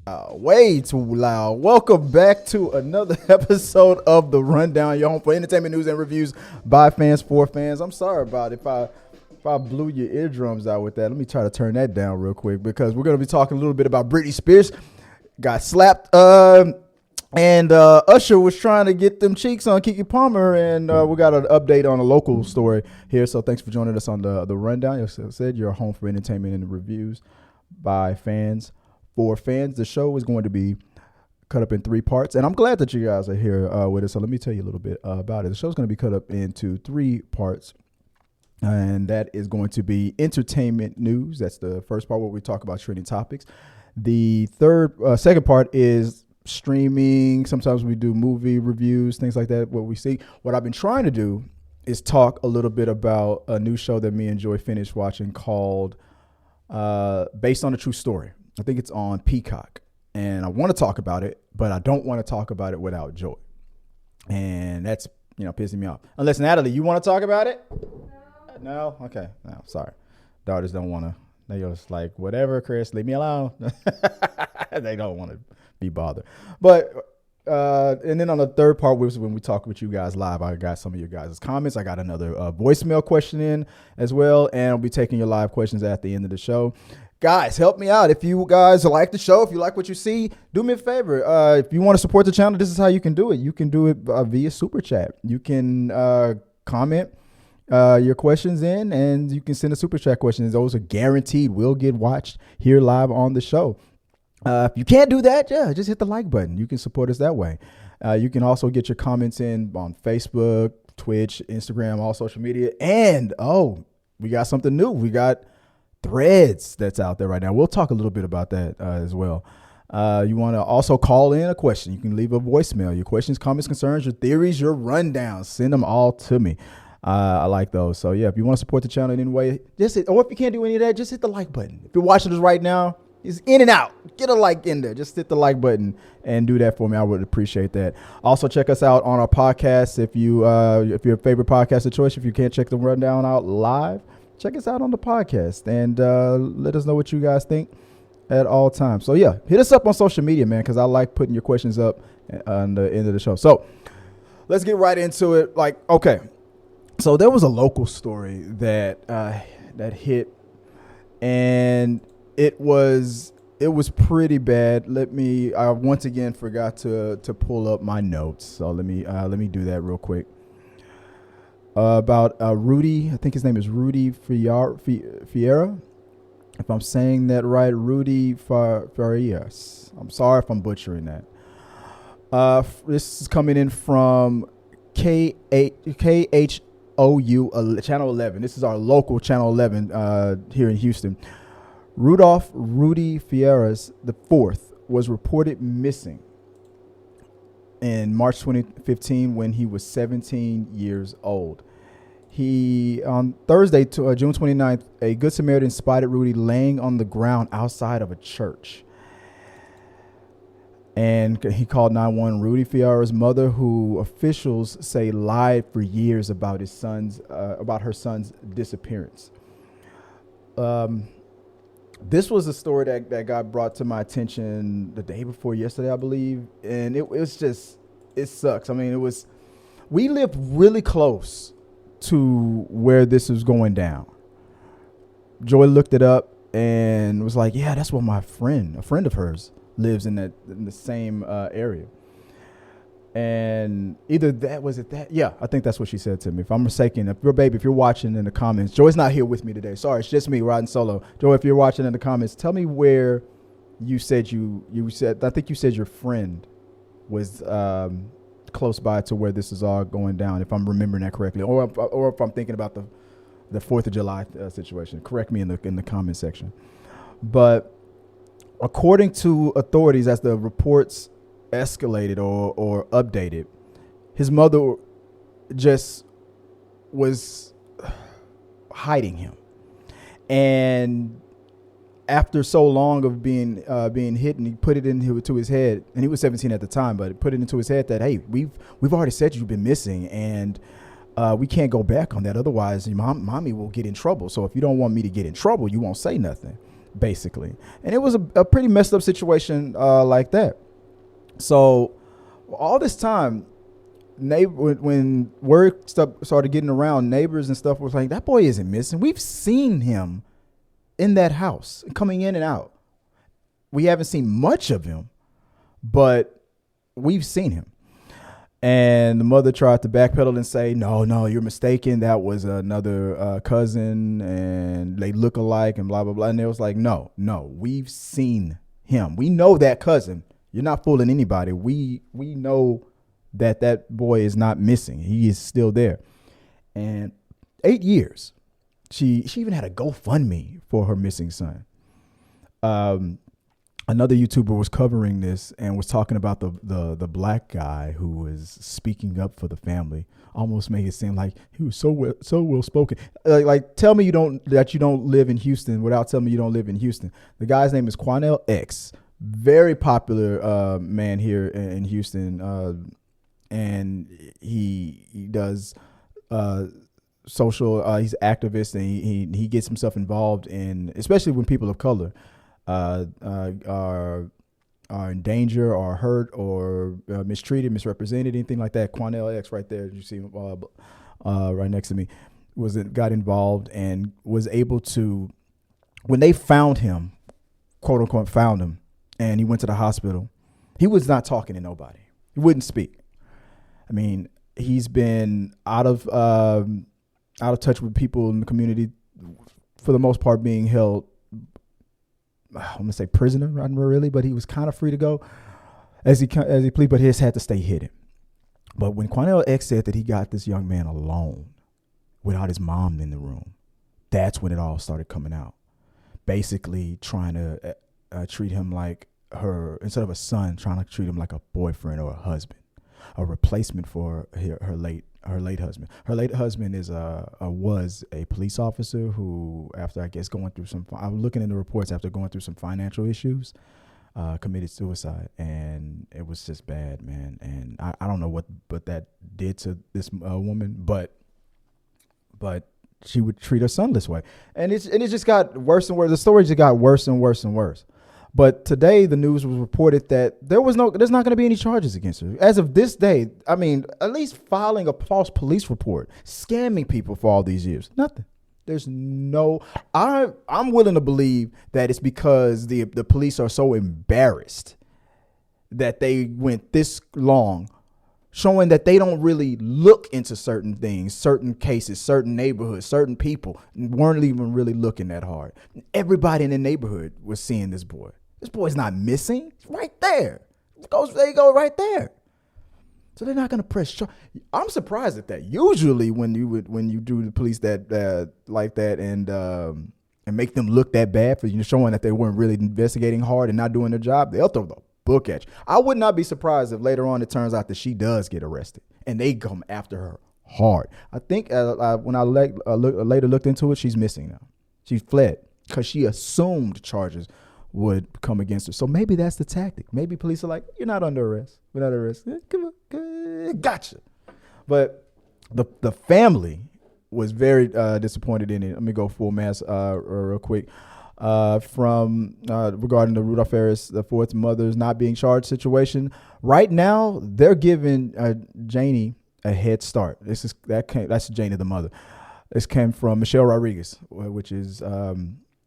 Way too loud. Welcome back to another episode of The Rundown, your home for entertainment news and reviews by fans for fans. I'm sorry about it if I blew your eardrums out with that. Let me try to turn that down real quick because we're going to be talking a little bit about Britney Spears. Got slapped, and Usher was trying to get them cheeks on Keke Palmer, and we got an update on a local story here. So thanks for joining us on the Rundown. As I said, your home for entertainment and reviews by fans for fans. The show is going to be cut up in 3 parts, and I'm glad that you guys are here with us. So let me tell you a little bit about it. The show is going to be cut up into 3 parts, and that is going to be entertainment news. That's the first part where we talk about trending topics. The second part is streaming. Sometimes we do movie reviews, things like that, what we see. What I've been trying to do is talk a little bit about a new show that me and Joy finished watching called Based on a True Story. I think it's on Peacock, and I want to talk about it, but I don't want to talk about it without Joy, and that's pissing me off. Unless Natalie, you want to talk about it? No? Okay. No, sorry. Daughters don't want to. They're just like, whatever, Chris, leave me alone. They don't want to be bothered. But and then on the third part was when we talk with you guys live. I got some of your guys' comments. I got another voicemail question in as well, and I'll be taking your live questions at the end of the show. Guys, help me out. If you guys like the show, if you like what you see, do me a favor. If you want to support the channel, this is how you can do it. You can do it via Super Chat. You can comment your questions in, and you can send a Super Chat questions. Those are guaranteed will get watched here live on the show. If you can't do that, just hit the like button. You can support us that way. You can also get your comments in on Facebook, Twitch, Instagram, all social media. And, we got something new. We got Threads that's out there right now. We'll talk a little bit about that as well. You want to also call in a question. You can leave a voicemail. Your questions, comments, concerns, your theories, your rundowns. Send them all to me. I like those. So, if you want to support the channel in any way, or if you can't do any of that, just hit the like button. If you're watching this right now, it's in and out. Get a like in there. Just hit the like button and do that for me. I would appreciate that. Also, check us out on our podcast. If you're a favorite podcast of choice, if you can't check the rundown out live, check us out on the podcast and let us know what you guys think at all times. So, hit us up on social media, man, because I like putting your questions up on the end of the show. So, let's get right into it. Okay. So, there was a local story that hit, and it was pretty bad. I once again forgot to pull up my notes. So, let me do that real quick. About Rudy, I think his name is Rudy Farias, if I'm saying that right, Rudy Farias. I'm sorry if I'm butchering that. This is coming in from KHOU, Channel 11. This is our local Channel 11 here in Houston. Rudolph Rudy Farias IV was reported missing in March 2015 when he was 17 years old. On Thursday, June 29th, a Good Samaritan spotted Rudy laying on the ground outside of a church. And he called 911. Rudy Farias' mother, who officials say lied for years about her son's disappearance. This was a story that got brought to my attention the day before yesterday, I believe. And it sucks. I mean, we lived really close to where this was going down. Joy looked it up and was like, that's where a friend of hers lives in the same area. And either that, was it that? Yeah, I think that's what she said to me. If I'm mistaken, if you're watching in the comments, Joy's not here with me today. Sorry, it's just me riding solo. Joy, if you're watching in the comments, tell me where you said I think you said your friend was close by to where this is all going down, if I'm remembering that correctly, or if I'm thinking about the 4th of July situation. Correct me in the comment section. But according to authorities, as the reports escalated or updated, his mother just was hiding him, and after so long of being hidden, he put it into his head, and he was 17 at the time, but put it into his head that, hey, we've already said you've been missing, and we can't go back on that, otherwise mommy will get in trouble. So if you don't want me to get in trouble, you won't say nothing. basically. And it was a pretty messed up situation like that. So all this time, when word started getting around, neighbors and stuff was like, that boy isn't missing. We've seen him in that house, coming in and out. We haven't seen much of him, but we've seen him. And the mother tried to backpedal and say, no, you're mistaken. That was another cousin and they look alike and blah, blah, blah. And it was like, no, we've seen him. We know that cousin. You're not fooling anybody. We know that boy is not missing. He is still there. And 8 years. She even had a GoFundMe for her missing son. Another YouTuber was covering this and was talking about the black guy who was speaking up for the family. Almost made it seem like he was so well spoken. Like tell me that you don't live in Houston without telling me you don't live in Houston. The guy's name is Quanell X, very popular man here in Houston, and he does social. He's an activist, and he gets himself involved in, especially when people of color are in danger or hurt or mistreated, misrepresented, anything like that. Quanell X right there, you see him right next to me, got involved and was able to, when they found him, quote unquote found him, and he went to the hospital, he was not talking to nobody. He wouldn't speak. I mean, he's been out of touch with people in the community, for the most part being held, I'm gonna say prisoner, not really, but he was kind of free to go as he pleaded, but he just had to stay hidden. But when Quanell X said that he got this young man alone without his mom in the room, that's when it all started coming out. Basically trying to treat him like instead of a son, trying to treat him like a boyfriend or a husband, a replacement for her late husband. Her late husband was a police officer who, after I guess going through I was looking in the reports, after going through some financial issues, committed suicide, and it was just bad, man. And I don't know what that did to this woman, but she would treat her son this way, and it just got worse and worse. The story just got worse and worse and worse. But today, the news was reported that there's not going to be any charges against her. As of this day, I mean, at least filing a false police report, scamming people for all these years, nothing. There's no. I'm willing to believe that it's because the police are so embarrassed that they went this long, showing that they don't really look into certain things, certain cases, certain neighborhoods, certain people, weren't even really looking that hard. Everybody in the neighborhood was seeing this boy. This boy's not missing. He's right there. There you go, right there. So they're not going to press charge. I'm surprised at that. Usually, when you do the police that like that and make them look that bad for showing that they weren't really investigating hard and not doing their job, they'll throw the book at you. I would not be surprised if later on it turns out that she does get arrested and they come after her hard. I think when I later looked into it, she's missing now. She fled because she assumed charges would come against her. So maybe that's the tactic. Maybe police are like, you're not under arrest. We're not arrested. Come on, gotcha. But the family was very disappointed in it. Let me go full mass real quick. Regarding the Rudolph Farias IV's mother's not being charged situation. Right now, they're giving Janie a head start. That's Janie, the mother. This came from Michelle Rodriguez, which is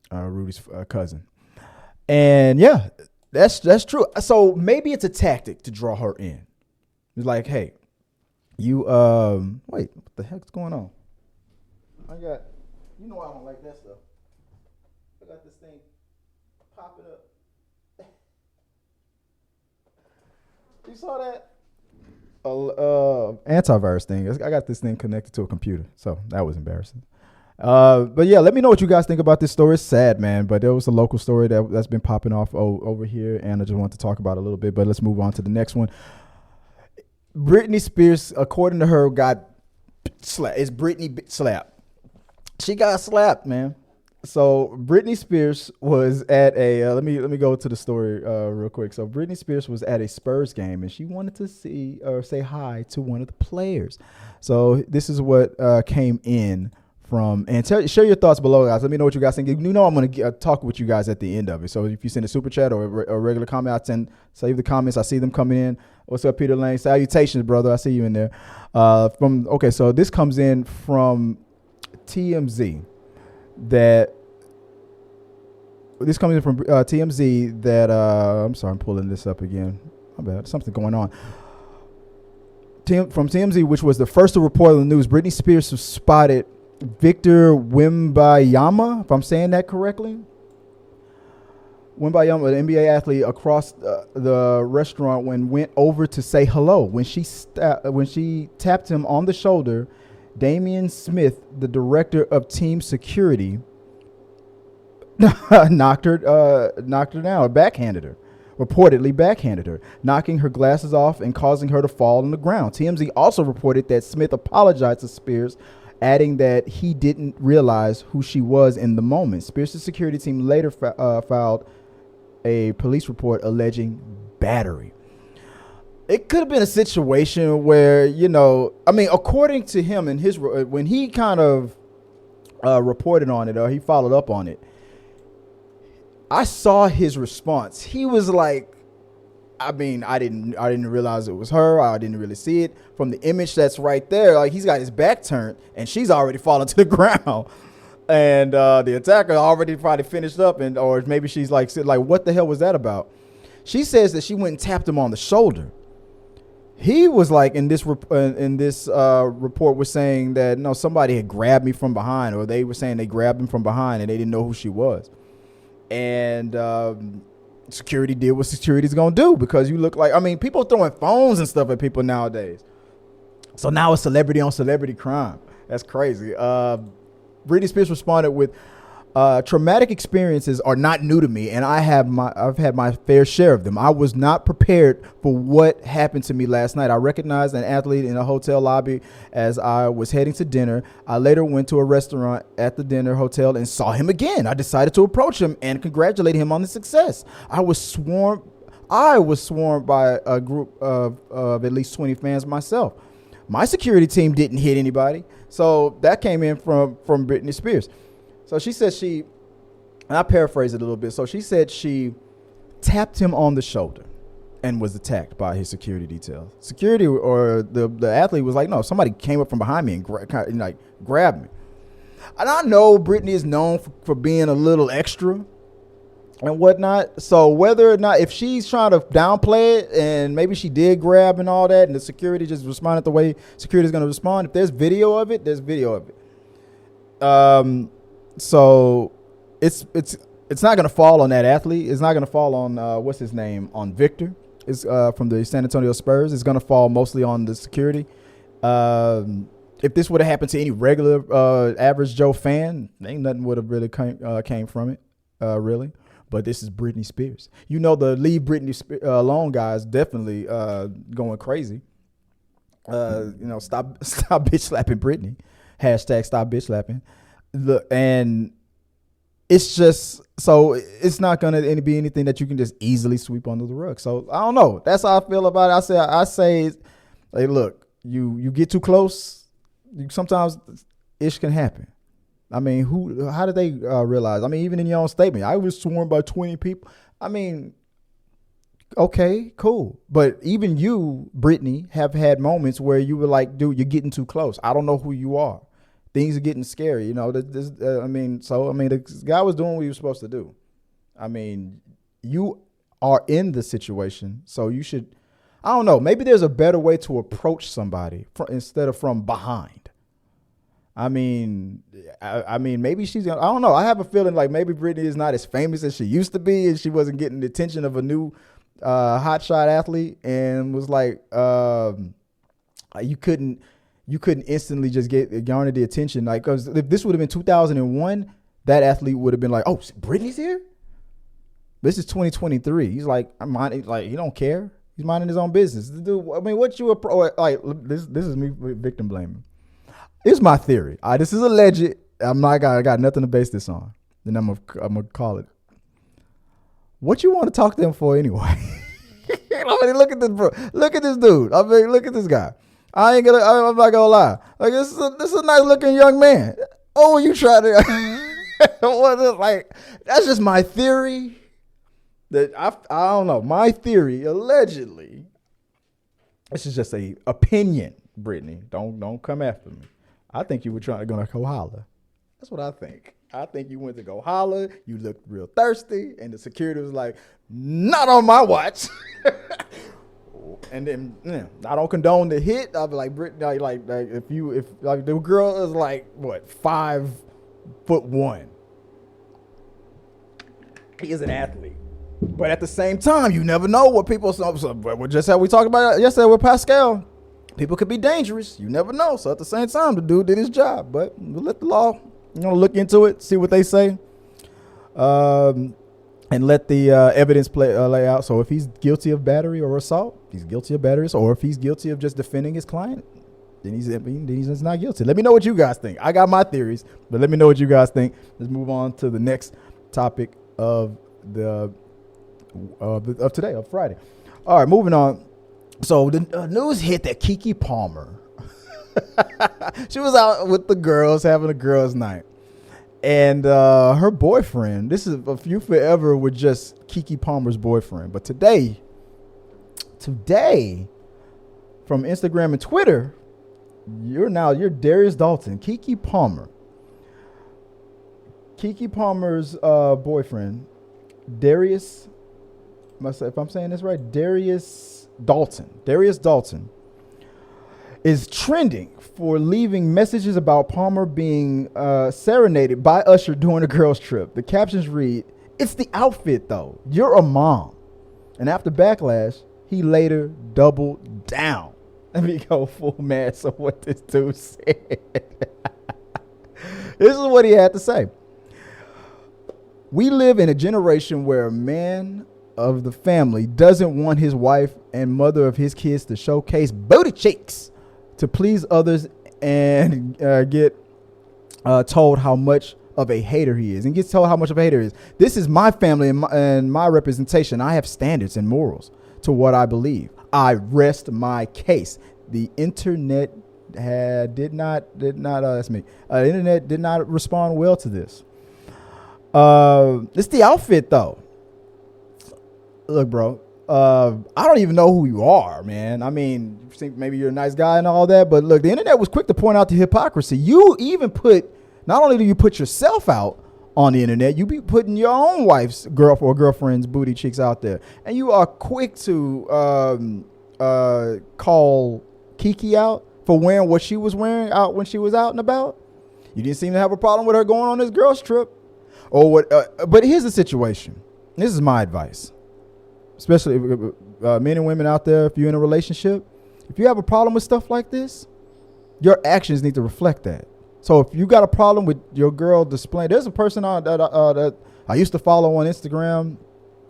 Rudy's cousin. And yeah, that's true. So maybe it's a tactic to draw her in. It's like, hey, you wait, what the heck's going on? I don't like that stuff. I got this thing popping up. You saw that? Antivirus thing. I got this thing connected to a computer, so that was embarrassing. But yeah, let me know what you guys think about this story. It's sad, man, but there was a local story that's been popping off over here, and I just want to talk about it a little bit. But let's move on to the next one. Britney Spears, according to her, got slapped. It's Britney slapped. She got slapped, man. So Britney Spears was at a let me go to the story real quick. So Britney Spears was at a Spurs game and she wanted to see or say hi to one of the players. So this is what came in share your thoughts below, guys. Let me know what you guys think. You know I'm going to talk with you guys at the end of it. So if you send a super chat or a regular comment, save the comments. I see them coming in. What's up, Peter Lane? Salutations, brother. I see you in there. So this comes in from TMZ. I'm sorry, I'm pulling this up again. My bad. Something going on. From TMZ, which was the first to report on the news, Britney Spears was spotted Victor Wembanyama, if I'm saying that correctly. Wembanyama, an NBA athlete, across the restaurant went over to say hello. When she tapped him on the shoulder, Damian Smith, the director of team security, knocked her down, reportedly backhanded her, knocking her glasses off and causing her to fall on the ground. TMZ also reported that Smith apologized to Spears, adding that he didn't realize who she was in the moment. Spears' security team later filed a police report alleging battery. It could have been a situation where, according to him and when he kind of reported on it, or he followed up on it, I saw his response. He was like, I didn't realize it was her. I didn't really see it from the image that's right there. Like, he's got his back turned and she's already fallen to the ground. And the attacker already probably finished up, or maybe she's like, what the hell was that about? She says that she went and tapped him on the shoulder. He was like, in this report was saying that, no, somebody had grabbed me from behind, or they were saying they grabbed him from behind and they didn't know who she was. And security did what security's gonna do, because you look like, people throwing phones and stuff at people nowadays. So now it's celebrity on celebrity crime. That's crazy. Britney Spears responded with, traumatic experiences are not new to me, and I've had my fair share of them. I was not prepared for what happened to me last night. I recognized an athlete in a hotel lobby as I was heading to dinner. I later went to a restaurant at the dinner hotel and saw him again. I decided to approach him and congratulate him on the success. I was swarmed by a group of at least 20 fans myself. My security team didn't hit anybody. So that came in from Britney Spears. So she said and I paraphrase it a little bit. So she said she tapped him on the shoulder and was attacked by his security detail. Security, or the athlete, was like, no, somebody came up from behind me and grabbed me. And I know Britney is known for being a little extra and whatnot. So whether or not, if she's trying to downplay it and maybe she did grab and all that, and the security just responded the way security is going to respond, if there's video of it, there's video of it. So it's not going to fall on that athlete. It's not going to fall on what's his name, on Victor. It's from the San Antonio Spurs. It's going to fall mostly on the security. If this would have happened to any regular average Joe fan, ain't nothing would have really came from it, really. But this is Britney Spears. The Leave Britney Alone guys definitely going crazy. Stop bitch slapping Britney. Hashtag stop bitch slapping. And it's just, so it's not going to be anything that you can just easily sweep under the rug. So I don't know. That's how I feel about it. I say, hey, look, you get too close, sometimes ish can happen. How did they realize? Even in your own statement, I was sworn by 20 people. Okay, cool. But even you, Britney, have had moments where you were like, dude, you're getting too close. I don't know who you are. Things are getting scary. The guy was doing what he was supposed to do. You are in the situation, so you should, I don't know, maybe there's a better way to approach somebody instead of from behind. Maybe she's, I don't know. I have a feeling like maybe Britney is not as famous as she used to be, and she wasn't getting the attention of a new hotshot athlete, and was like, you couldn't instantly just garner the attention. Like, because if this would have been 2001, that athlete would have been like, oh, Britney's here? This is 2023. He's like, he don't care. He's minding his own business. Dude, this is me victim blaming. It's my theory. This is alleged. I got nothing to base this on. Then I'm gonna call it. What you want to talk to him for anyway? Look at this, bro. Look at this dude. Look at this guy. I'm not gonna lie. Like, this is a nice looking young man. Oh, you try to like that's just my theory. That I don't know. My theory, allegedly, this is just a opinion, Brittany. Don't come after me. I think you were trying to go to Kohala. That's what I think. I think you went to go holler. You looked real thirsty, and the security was like, "Not on my watch." And then I don't condone the hit. I'll be like, Brittany, like if the girl is like what 5'1", he is an athlete. But at the same time, you never know what people. Just how we talked about yesterday with Pascal, people could be dangerous. You never know. So at the same time, the dude did his job. But we'll let the law, look into it, see what they say, and let the evidence lay out. So if he's guilty of battery or assault, he's guilty of battery, or if he's guilty of just defending his client, then he's not guilty. Let me know what you guys think. I got my theories, but let me know what you guys think. Let's move on to the next topic of today, of Friday. All right, moving on. So the news hit that Keke Palmer, she was out with the girls having a girls' night, and her boyfriend. This is a few forever with just Keke Palmer's boyfriend, but today, from Instagram and Twitter, you're Darius Dalton, Keke Palmer. Keke Palmer's boyfriend, Darius. If I'm saying this right, Darius Dalton is trending for leaving messages about Palmer being serenaded by Usher during a girls' trip. The captions read, "It's the outfit though. You're a mom." And after backlash, he later doubled down. Let me go full mass of what this dude said. This is what he had to say. "We live in a generation where a man of the family doesn't want his wife and mother of his kids to showcase booty cheeks to please others and get told how much of a hater he is, and gets told how much of a hater he is. This is my family and my representation. I have standards and morals to what I believe. I rest my case. The internet did not respond well to this. It's the outfit though. Look, bro, I don't even know who you are, man. I mean, you think maybe you're a nice guy and all that, but look, the internet was quick to point out the hypocrisy. You even not only do you put yourself out on the internet, you be putting your own wife's girlfriend's booty cheeks out there. And you are quick to call Keke out for wearing what she was wearing out when she was out and about. You didn't seem to have a problem with her going on this girls' trip. Or what? But here's the situation. This is my advice. Especially men and women out there, if you're in a relationship, if you have a problem with stuff like this, your actions need to reflect that. So if you got a problem with your girl displaying, there's a person that I used to follow on Instagram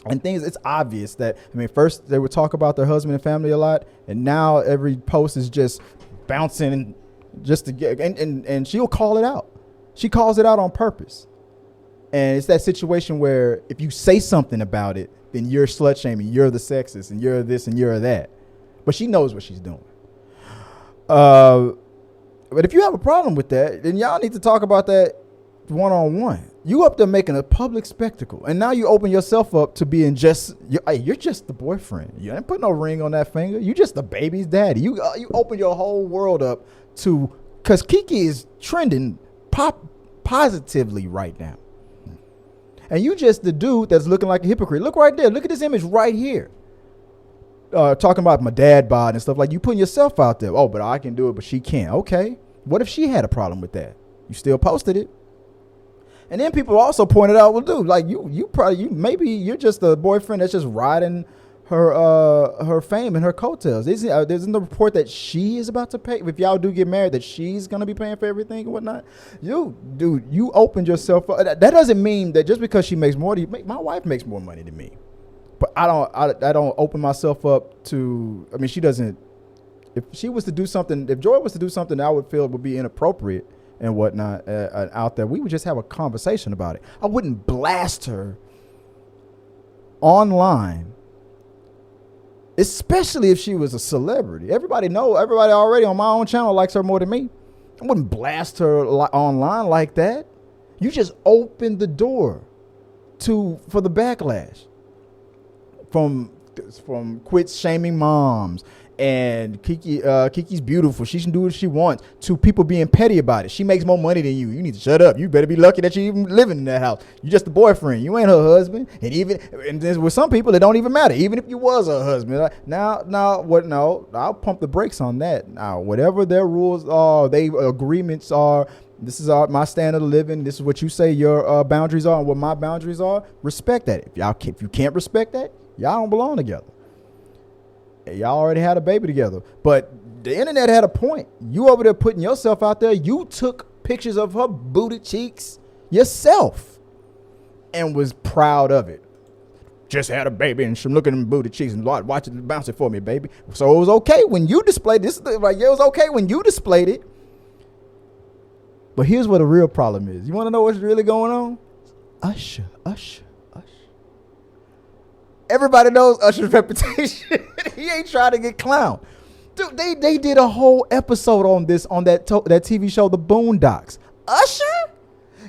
and things. It's obvious that, first they would talk about their husband and family a lot, and now every post is just bouncing just to get, and she'll call it out. She calls it out on purpose. And it's that situation where if you say something about it, then you're slut shaming, you're the sexist, and you're this and you're that. But she knows what she's doing. But if you have a problem with that, then y'all need to talk about that one-on-one. You up there making a public spectacle, and now you open yourself up to being you're just the boyfriend. You ain't put no ring on that finger. You just the baby's daddy. You open your whole world up to, because Keke is trending positively right now. And you just the dude that's looking like a hypocrite. Look right there. Look at this image right here. Talking about my dad bod and stuff. Like, you putting yourself out there. Oh, but I can do it, but she can't. Okay. What if she had a problem with that? You still posted it. And then people also pointed out, well, dude, like maybe you're just a boyfriend that's just riding her fame and her coattails. Isn't the report that she is about to pay, if y'all do get married, that she's going to be paying for everything and whatnot? You opened yourself up. That doesn't mean that just because she makes more, my wife makes more money than me. But I don't open myself up to, she doesn't, if she was to do something, if Joy was to do something that I would feel would be inappropriate and whatnot out there, we would just have a conversation about it. I wouldn't blast her online, especially if she was a celebrity. Everybody already on my own channel likes her more than me. I wouldn't blast her online like that. You just opened the door for the backlash from quit shaming moms and Kiki's beautiful. She can do what she wants to people being petty about it. She makes more money than you. You need to shut up. You better be lucky that you even living in that house. You just the boyfriend. You ain't her husband. And then with some people, it don't even matter. Even if you was her husband. I'll pump the brakes on that. Now, whatever their rules are, agreements are, this is my standard of living. This is what you say your boundaries are and what my boundaries are. Respect that. If you can't respect that, y'all don't belong together. Y'all already had a baby together. But the internet had a point. You over there putting yourself out there. You took pictures of her booty cheeks yourself and was proud of it. Just had a baby and she's looking at them booty cheeks and watch it, bounce it for me, baby. So it was okay when you displayed this. It was okay when you displayed it. But here's what the real problem is. You want to know what's really going on? Usher. Everybody knows Usher's reputation. He ain't trying to get clowned. Dude, they did a whole episode on this on that TV show, The Boondocks. Usher?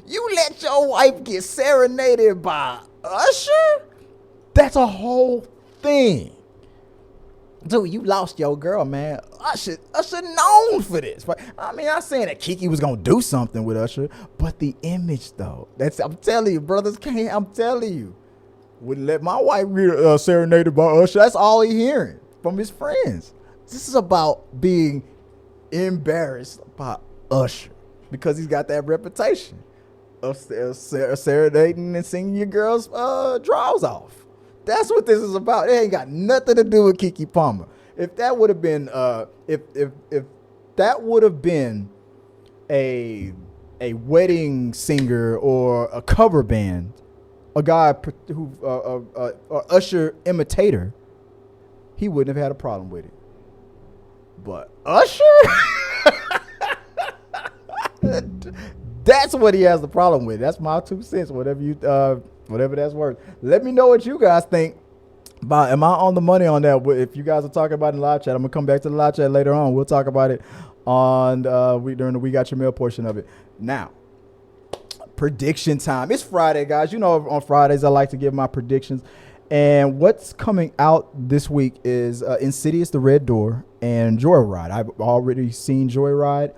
You let your wife get serenaded by Usher? That's a whole thing. Dude, you lost your girl, man. Usher known for this. I mean, I'm saying that Keke was going to do something with Usher, but the image, though. I'm telling you, brothers can't. I'm telling you. Wouldn't let my wife get serenaded by Usher. That's all he hearing from his friends. This is about being embarrassed by Usher because he's got that reputation of serenading and singing your girl's drawers off. That's what this is about. It ain't got nothing to do with Keke Palmer. If that would have been, if that would have been a wedding singer or a cover band, a guy who Usher imitator, he wouldn't have had a problem with it. But Usher, that's what he has the problem with. That's my 2 cents. Whatever that's worth. Let me know what you guys think. Am I on the money on that? If you guys are talking about it in the live chat, I'm gonna come back to the live chat later on. We'll talk about it on during the We Got Your Mail portion of it. Now, prediction time. It's Friday, guys. You know, on Fridays I like to give my predictions. And what's coming out this week is Insidious: The Red Door and Joyride. I've already seen Joyride.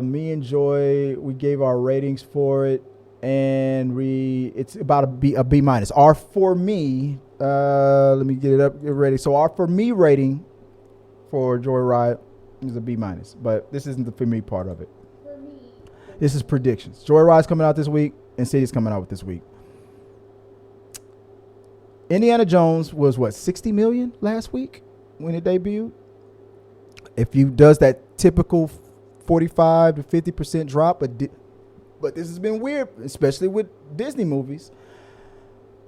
Me and Joy, we gave our ratings for it, and it's about a B minus. Our for me, let me get it up, get ready. So our for me rating for Joyride is a B minus, but this isn't the for me part of it. For me, this is predictions. Joyride's coming out this week, and City's coming out this week. Indiana Jones was 60 million last week when it debuted. If you does that typical 45 to 50% drop, but this has been weird, especially with Disney movies.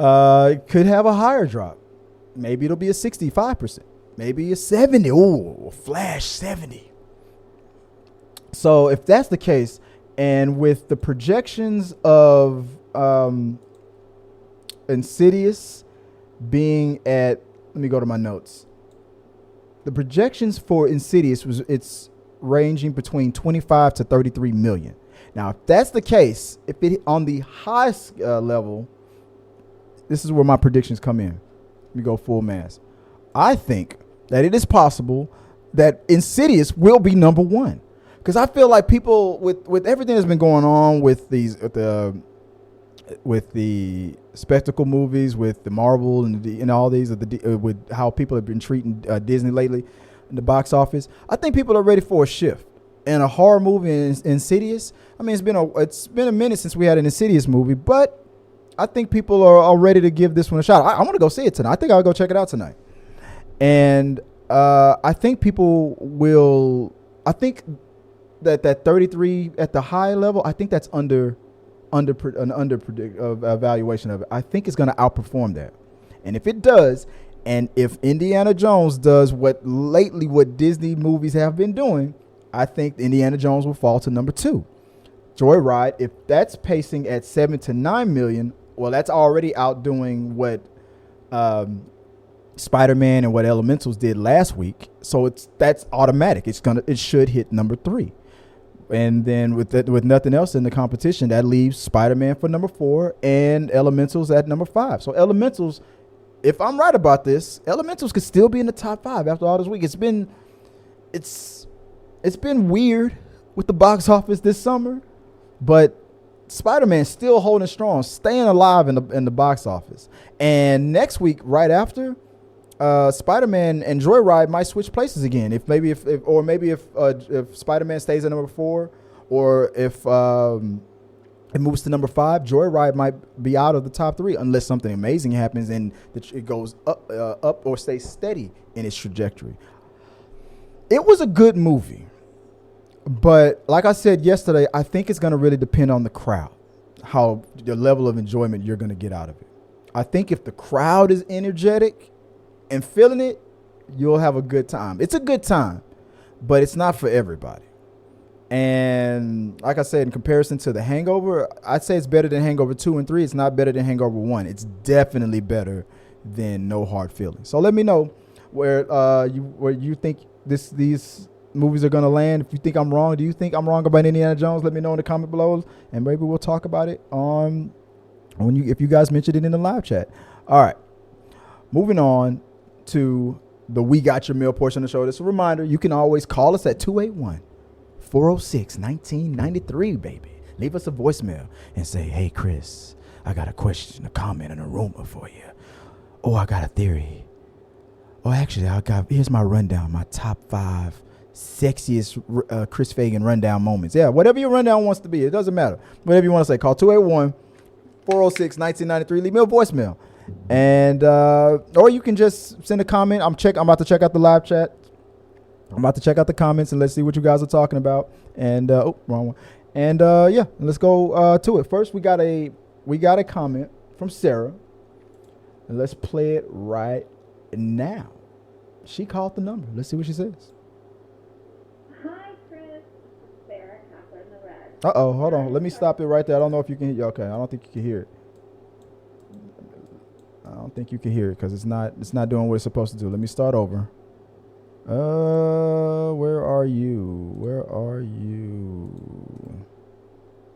It could have a higher drop. Maybe it'll be a 65%, maybe a 70. Oh, flash 70. So if that's the case, and with the projections of Insidious being at, let me go to my notes. The projections for Insidious it's ranging between 25 to 33 million. Now, if that's the case, if it on the highest level, this is where my predictions come in. Let me go full mass. I think that it is possible that Insidious will be number one, because I feel like people with everything that's been going on with the spectacle movies, with the Marvel and all these, with how people have been treating Disney lately in the box office, I think people are ready for a shift. And a horror movie in Insidious, I mean, it's been a minute since we had an Insidious movie, but I think people are ready to give this one a shot. I want to go see it tonight. I think I'll go check it out tonight. And I think people will. I think that 33 at the high level, I think that's an under evaluation of it. I think it's going to outperform that. And if it does, and if Indiana Jones does what Disney movies have been doing, I think Indiana Jones will fall to number 2. Joyride, if that's pacing at 7 to 9 million, well, that's already outdoing what Spider-Man and what Elementals did last week. So that's automatic. It should hit number 3. And then with nothing else in the competition, that leaves Spider-Man for number 4 and Elementals at number 5. So Elementals, if I'm right about this, Elementals could still be in the top 5 after all this week. It's been weird with the box office this summer, but Spider-Man's still holding strong, staying alive in the box office. And next week, right after, Spider-Man and Joyride might switch places again. If Spider-Man stays at number 4, or if it moves to number 5, Joyride might be out of the top 3 unless something amazing happens and it goes up or stays steady in its trajectory. It was a good movie, but like I said yesterday, I think it's going to really depend on the crowd, how the level of enjoyment you're going to get out of it. I think if the crowd is energetic and feeling it, you'll have a good time. It's a good time, but it's not for everybody. And like I said, in comparison to The Hangover, I'd say it's better than Hangover 2 and 3. It's not better than Hangover 1. It's definitely better than No Hard Feelings. So let me know where you think these movies are going to land. If you think I'm wrong, do you think I'm wrong about Indiana Jones? Let me know in the comment below, and maybe we'll talk about it if you guys mentioned it in the live chat. All right, moving on to the We Got Your Mail portion of the show. Just a reminder, you can always call us at 281-406-1993, baby. Leave us a voicemail and say, hey, Chris, I got a question, a comment, and a rumor for you. Oh, I got a theory. Oh, actually, here's my rundown, my top 5 sexiest Chris Fagan rundown moments. Yeah, whatever your rundown wants to be, it doesn't matter. Whatever you want to say, call 281-406-1993. Leave me a voicemail. And or you can just send a comment. I'm about to check out the live chat. I'm about to check out the comments and let's see what you guys are talking about. And wrong one. And yeah, let's go to it. First, we got a comment from Sarah. And let's play it right now. She called the number. Let's see what she says. Hi, Chris. Sarah, Catherine the Red. Uh-oh, hold on. Let me stop it right there. I don't know if you can hear. Okay, I don't think you can hear it. I don't think you can hear it because it's not doing what it's supposed to do. Let me start over. Where are you?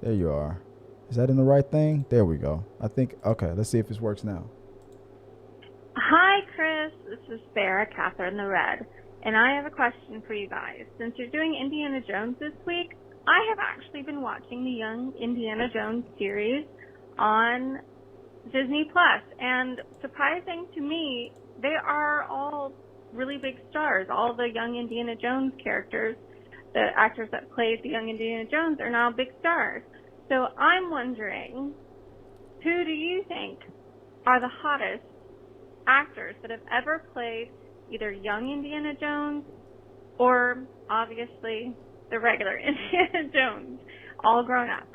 There you are. Is that in the right thing? There we go. I think, okay, let's see if this works now. Hi, Chris. This is Sarah, Catherine the Red. And I have a question for you guys. Since you're doing Indiana Jones this week, I have actually been watching the Young Indiana Jones series on Disney Plus, and surprising to me, they are all really big stars. All the young Indiana Jones characters, the actors that played the young Indiana Jones, are now big stars. So I'm wondering, who do you think are the hottest actors that have ever played either young Indiana Jones or obviously the regular Indiana Jones, all grown up?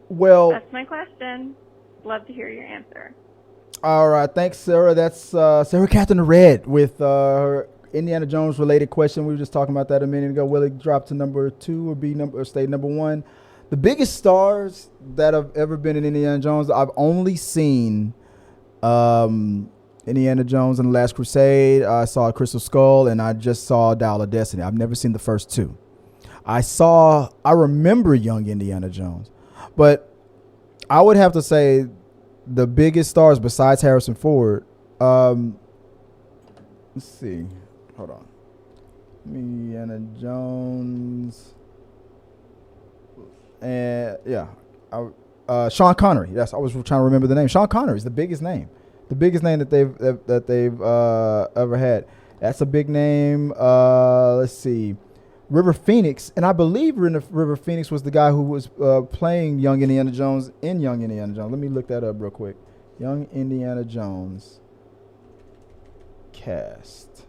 Well, that's my question. Love to hear your answer. All right, thanks, Sarah. That's Sarah Catherine the Red with her Indiana Jones related question. We were just talking about that a minute ago. Will it drop to number 2 or stay number 1? The biggest stars that have ever been in Indiana Jones, I've only seen Indiana Jones and the Last Crusade. I saw Crystal Skull, and I just saw Dial of Destiny. I've never seen the first 2. I remember young Indiana Jones, but I would have to say the biggest stars besides Harrison Ford. Let's see. Hold on. Indiana Jones. And yeah, Sean Connery. Yes, I was trying to remember the name. Sean Connery is the biggest name. The biggest name that they've ever had. That's a big name. Let's see. River Phoenix, and I believe River Phoenix was the guy who was playing young Indiana Jones in Young Indiana Jones. Let me look that up real quick. Young Indiana Jones cast.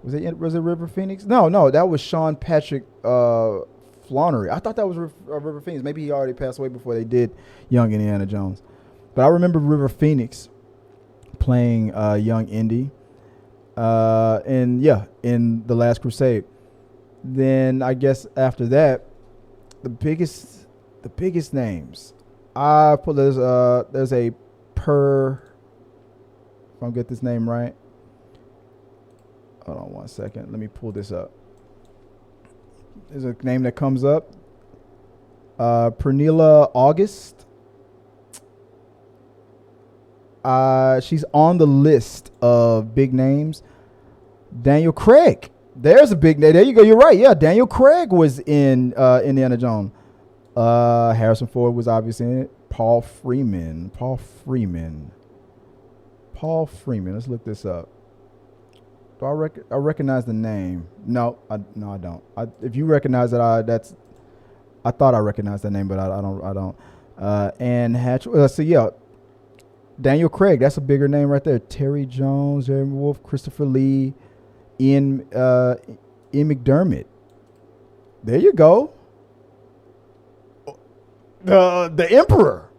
Was it River Phoenix? No, that was Sean Patrick Flannery. I thought that was River Phoenix. Maybe he already passed away before they did Young Indiana Jones. But I remember River Phoenix playing young Indy, in The Last Crusade. Then I guess after that, the biggest names. I put there's a if I get this name right. Hold on one second. Let me pull this up. is a name that comes up. Pernilla August. She's on the list of big names. Daniel Craig. There's a big name. There you go. You're right. Yeah, Daniel Craig was in Indiana Jones. Harrison Ford was obviously in it. Paul Freeman. Let's look this up. Do I recognize the name? No, I don't. If you recognize it, I thought I recognized that name, but I don't. And Hatch. So yeah, Daniel Craig. That's a bigger name right there. Terry Jones, Jeremy Wolf, Christopher Lee, Ian McDermott. There you go. The Emperor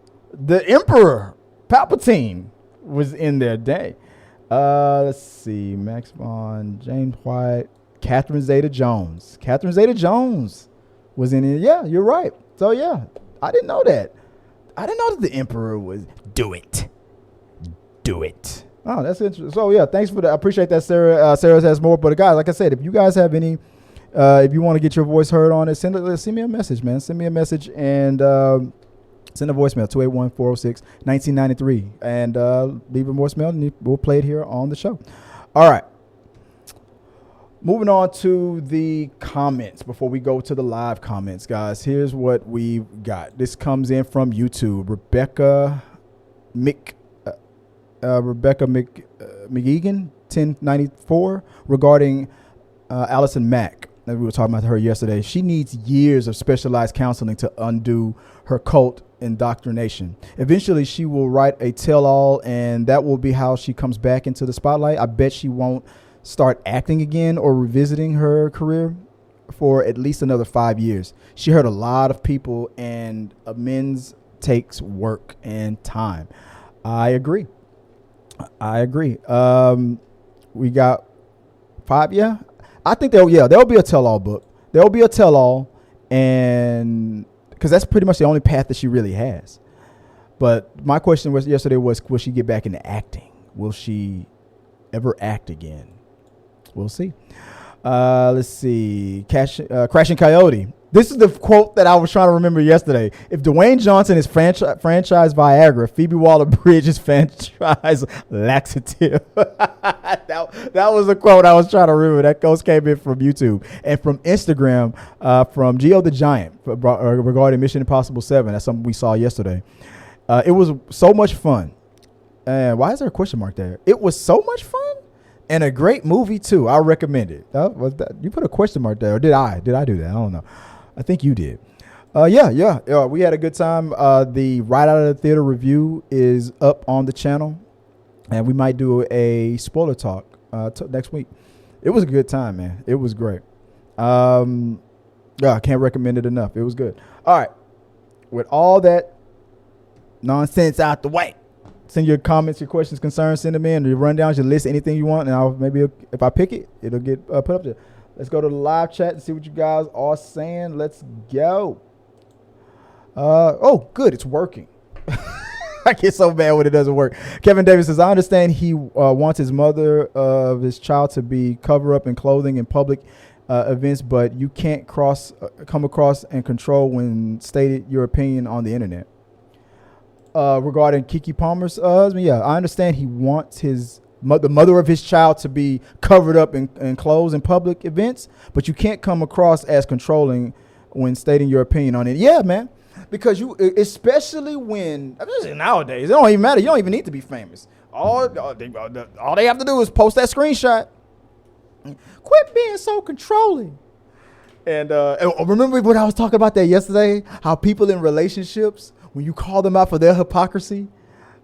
Palpatine was in there. Dang. Let's see. Max Vaughn, James White, Catherine Zeta-Jones. Catherine Zeta-Jones was in it. Yeah, you're right. So yeah, I didn't know that. I didn't know that the Emperor was do it. Oh, that's interesting. So yeah, thanks for that. I appreciate that, Sarah. Sarah has more, but guys, like I said, if you guys have any, if you want to get your voice heard on it, send me a message, man. Send me a message and send a voicemail 281-406-1993 and leave a voicemail and we'll play it here on the show. All right. Moving on to the comments before we go to the live comments, guys. Here's what we've got. This comes in from YouTube. Rebecca McEgan 1094 regarding Allison Mack. We were talking about her yesterday. She needs years of specialized counseling to undo her cult indoctrination. Eventually, she will write a tell-all, and that will be how she comes back into the spotlight. I bet she won't start acting again or revisiting her career for at least another 5 years. She hurt a lot of people, and amends takes work and time. I agree. We got 5. Yeah. I think there'll be a tell-all book. There'll be a tell-all, and because that's pretty much the only path that she really has. But my question yesterday was, will she get back into acting? Will she ever act again? We'll see. Let's see. Crashing Coyote. This is the quote that I was trying to remember yesterday. If Dwayne Johnson is franchise Viagra, Phoebe Waller-Bridge is franchise laxative. that was the quote I was trying to remember. That quote came in from YouTube. And from Instagram, from Geo the Giant, regarding Mission Impossible 7. That's something we saw yesterday. It was so much fun. And why is there a question mark there? It was so much fun and a great movie, too. I recommend it. You put a question mark there, or did I? Did I do that? I don't know. I think you did. Yeah. We had a good time. The Right Out of the Theater review is up on the channel, and we might do a spoiler talk next week. It was a good time, man. It was great. I can't recommend it enough. It was good. All right. With all that nonsense out the way, send your comments, your questions, concerns, send them in. Your rundowns, your list, anything you want, and I'll maybe if I pick it, it'll get put up there. Let's go to the live chat and see what you guys are saying. Let's go. Oh, good. It's working. I get so mad when it doesn't work. Kevin Davis says, I understand he wants his mother of his child to be covered up in clothing in public events, but you can't come across and control when stated your opinion on the internet. Regarding Keke Palmer's husband, yeah, I understand he wants the mother of his child to be covered up in clothes in public events, but you can't come across as controlling when stating your opinion on it. Yeah, man, because especially when nowadays, it don't even matter. You don't even need to be famous. All they have to do is post that screenshot. Quit being so controlling. And remember when I was talking about that yesterday, how people in relationships, when you call them out for their hypocrisy,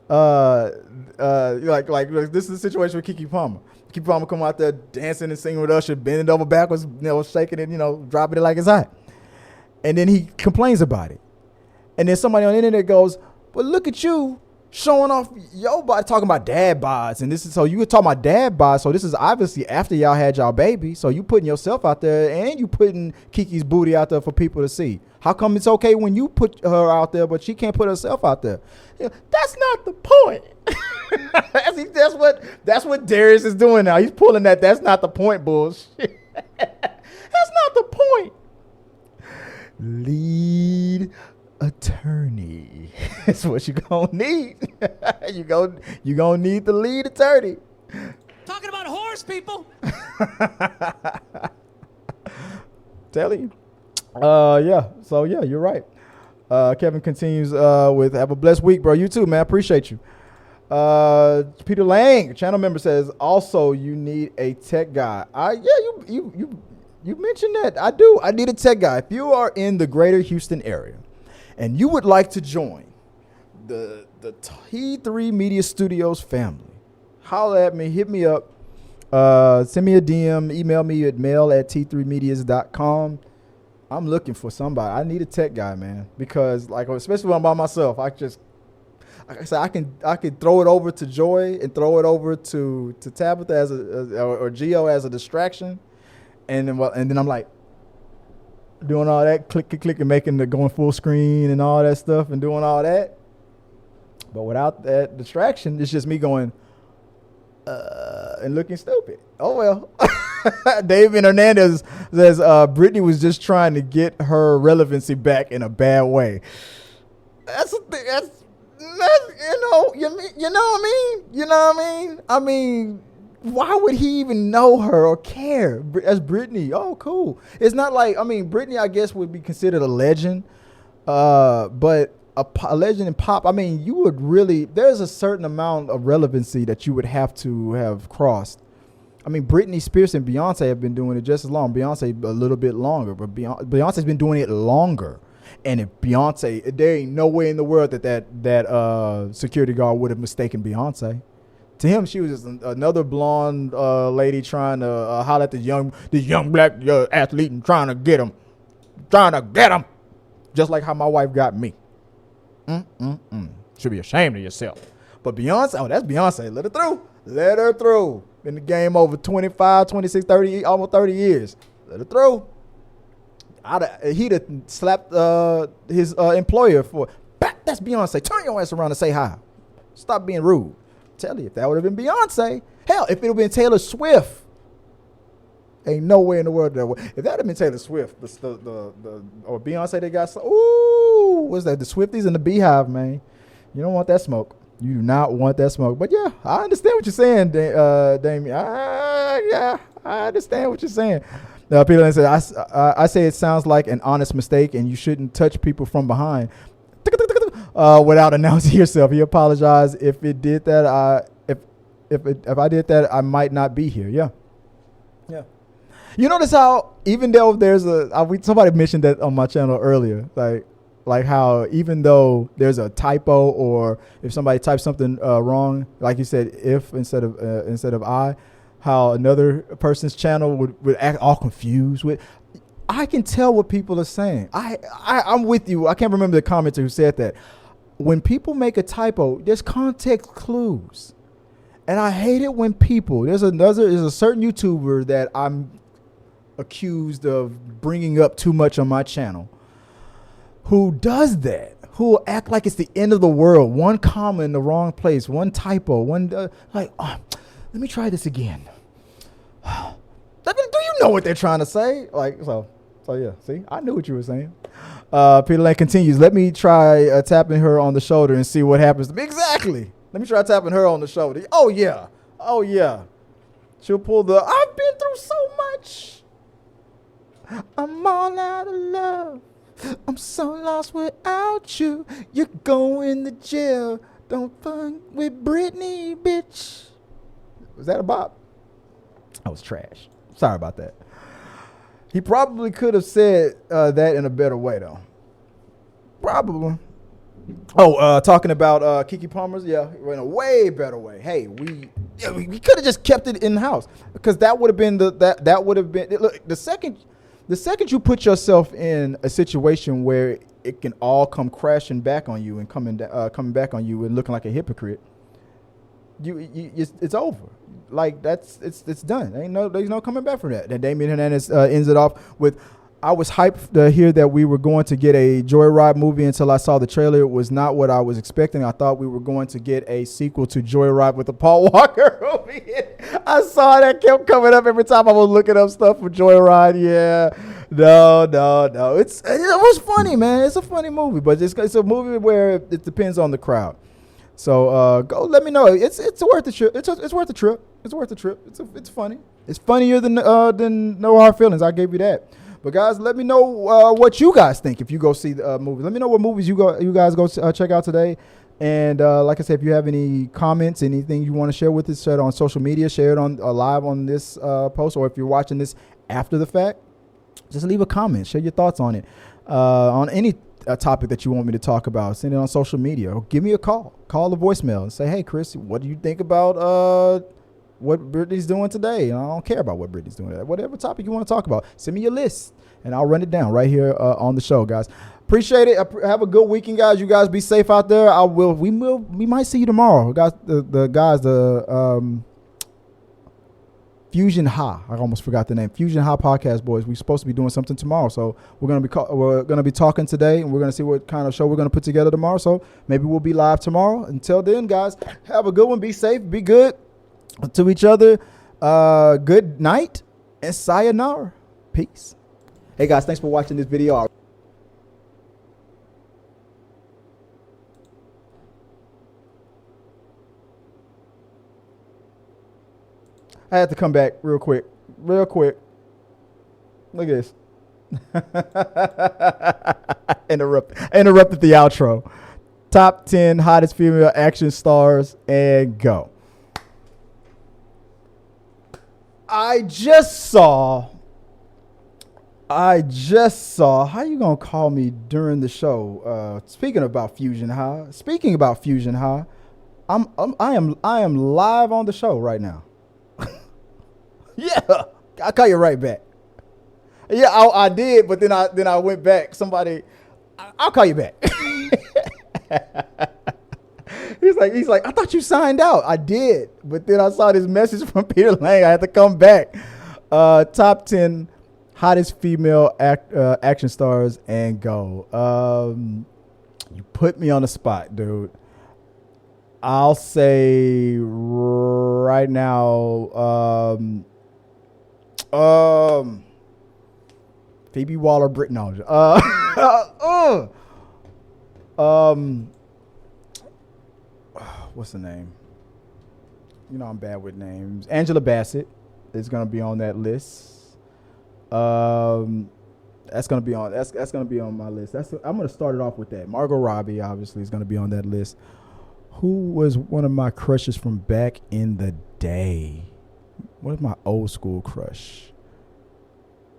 like this is the situation with Keke Palmer. Keke Palmer come out there dancing and singing with Usher, bending over backwards, shaking it, dropping it like it's hot. And then he complains about it. And then somebody on the internet goes, well, look at you showing off your body, talking about dad bods. And so you were talking about dad bods. So this is obviously after y'all had y'all baby. So you putting yourself out there and you putting Kiki's booty out there for people to see. How come it's okay when you put her out there, but she can't put herself out there? That's not the point. That's what Darius is doing now. He's pulling that. That's not the point bullshit. That's not the point. lead attorney. That's what you gonna need. you gonna need the lead attorney. Talking about horse people. Telling you. Yeah. So yeah, you're right. Kevin continues with have a blessed week, bro. You too, man. Appreciate you. Peter Lang, channel member, says also you need a tech guy. You mentioned that. I do. I need a tech guy. If you are in the greater Houston area and you would like to join the T3 Media Studios family, holler at me, hit me up, send me a DM, email me at mail@t3medias.com. I'm looking for somebody. I need a tech guy, man, because like especially when I'm by myself, like I said, I can throw it over to Joy and throw it over to Tabitha as or Geo as a distraction, and then I'm like doing all that click and making the going full screen and all that stuff and doing all that. But without that distraction, it's just me going and looking stupid. Oh well. David Hernandez says Britney was just trying to get her relevancy back in a bad way. That's you know what I mean? I mean, why would he even know her or care? As Britney, oh cool. It's not like, I mean, Britney I guess would be considered a legend, but a legend in pop. I mean, you would really, there's a certain amount of relevancy that you would have to have crossed. I mean, Britney Spears and Beyonce have been doing it just as long. Beyonce a little bit longer, but Beyonce's been doing it longer. And if Beyonce, there ain't no way in the world that security guard would have mistaken Beyonce. To him, she was just another blonde lady trying to holler at this young black athlete and trying to get him, just like how my wife got me. Should be ashamed of yourself. But Beyonce, oh, that's Beyonce. Let her through. Been the game over 25, 26, 30, almost 30 years. Let her through. He'd have slapped his employer for, that's Beyonce. Turn your ass around and say hi. Stop being rude. Tell you, if that would have been Beyonce, hell, if it would have been Taylor Swift, ain't no way in the world that would. If that would have been Taylor Swift, or Beyonce, they got, what's that? The Swifties and the Beehive, man. You don't want that smoke. You do not want that smoke. But yeah, I understand what you're saying, Damien. Yeah, I understand what you're saying. Peter said, I say it sounds like an honest mistake, and you shouldn't touch people from behind without announcing yourself. He apologized if it did that. If I did that, I might not be here. Yeah. You notice how even though there's somebody mentioned that on my channel earlier, like how even though there's a typo or if somebody types something wrong, like you said, if instead of I. How another person's channel would act all confused with. I can tell what people are saying. I'm with you. I can't remember the commenter who said that. When people make a typo, there's context clues. And I hate it when people, there's a certain YouTuber that I'm accused of bringing up too much on my channel who does that. Who will act like it's the end of the world. One comma in the wrong place, one typo, let me try this again. Do you know what they're trying to say? So yeah, see, I knew what you were saying. Peter Lane continues, let me try tapping her on the shoulder and see what happens to me. Exactly. Let me try tapping her on the shoulder. Oh yeah. She'll pull I've been through so much. I'm all out of love. I'm so lost without you. You're going to jail. Don't fuck with Britney, bitch. Was that a bop? That was trash. Sorry about that. He probably could have said that in a better way, though. Probably. Oh, talking about Keke Palmer's, yeah, in a way better way. Hey, we could have just kept it in the house because that would have been that would have been. Look, the second you put yourself in a situation where it can all come crashing back on you and coming back on you and looking like a hypocrite, it's over. Like it's done. There's no coming back from that. Then Damien Hernandez ends it off with, I was hyped to hear that we were going to get a Joyride movie until I saw the trailer. It was not what I was expecting. I thought we were going to get a sequel to Joyride with the Paul Walker movie. I saw that kept coming up every time I was looking up stuff for Joyride. No. It was funny, man. It's a funny movie, but it's a movie where it depends on the crowd. So go let me know. It's worth the trip. It's worth the trip. It's worth the trip. It's funny. It's funnier than No Hard Feelings. I gave you that. But guys, let me know what you guys think if you go see the movie. Let me know what movies you guys go check out today. And like I said, if you have any comments, anything you want to share with us, share it on social media, share it on live on this post, or if you're watching this after the fact, just leave a comment, share your thoughts on it, on any topic that you want me to talk about. Send it on social media, or give me a call the voicemail and say, hey, Chris, what do you think about what Britney's doing today? And I don't care about what Britney's doing today. Whatever topic you want to talk about, send me your list, and I'll run it down right here on the show, guys. Appreciate it. Have a good weekend, guys. You guys be safe out there. We might see you tomorrow, guys. The Fusion High. I almost forgot the name. Fusion High Podcast Boys. We're supposed to be doing something tomorrow, so we're gonna be talking today, and we're gonna see what kind of show we're gonna put together tomorrow. So maybe we'll be live tomorrow. Until then, guys, have a good one. Be safe. Be good to each other. Good night and sayonara. Peace. Hey guys, thanks for watching this video. I had to come back real quick. Look at this. Interrupted the outro. Top 10 hottest female action stars, and go. I just saw. How you gonna call me during the show? Speaking about Fusion High, I am live on the show right now. Yeah, I'll call you right back. Yeah, I did, but then I went back. I'll call you back. He's like, I thought you signed out. I did, but then I saw this message from Peter Lang. I had to come back. Top 10 hottest female action stars, and go. You put me on the spot, dude. I'll say right now, Phoebe Waller-Bridge. What's the name? You know I'm bad with names. Angela Bassett is gonna be on that list. That's gonna be on my list. I'm gonna start it off with that. Margot Robbie obviously is gonna be on that list. Who was one of my crushes from back in the day? What is my old school crush?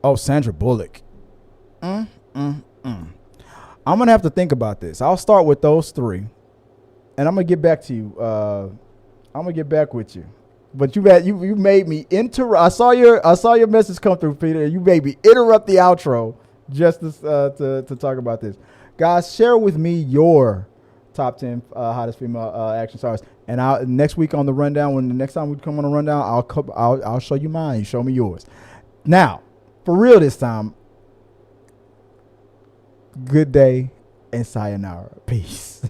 Oh, Sandra Bullock. I'm gonna have to think about this. I'll start with those three, and I'm gonna get back to you. I'm gonna get back with you. But you made me interrupt. I saw your message come through, Peter. You made me interrupt the outro just to talk about this. Guys, share with me your top 10 hottest female action stars. And next week on the rundown, when the next time we come on the rundown, I'll show you mine. You show me yours. Now, for real this time, good day and sayonara. Peace.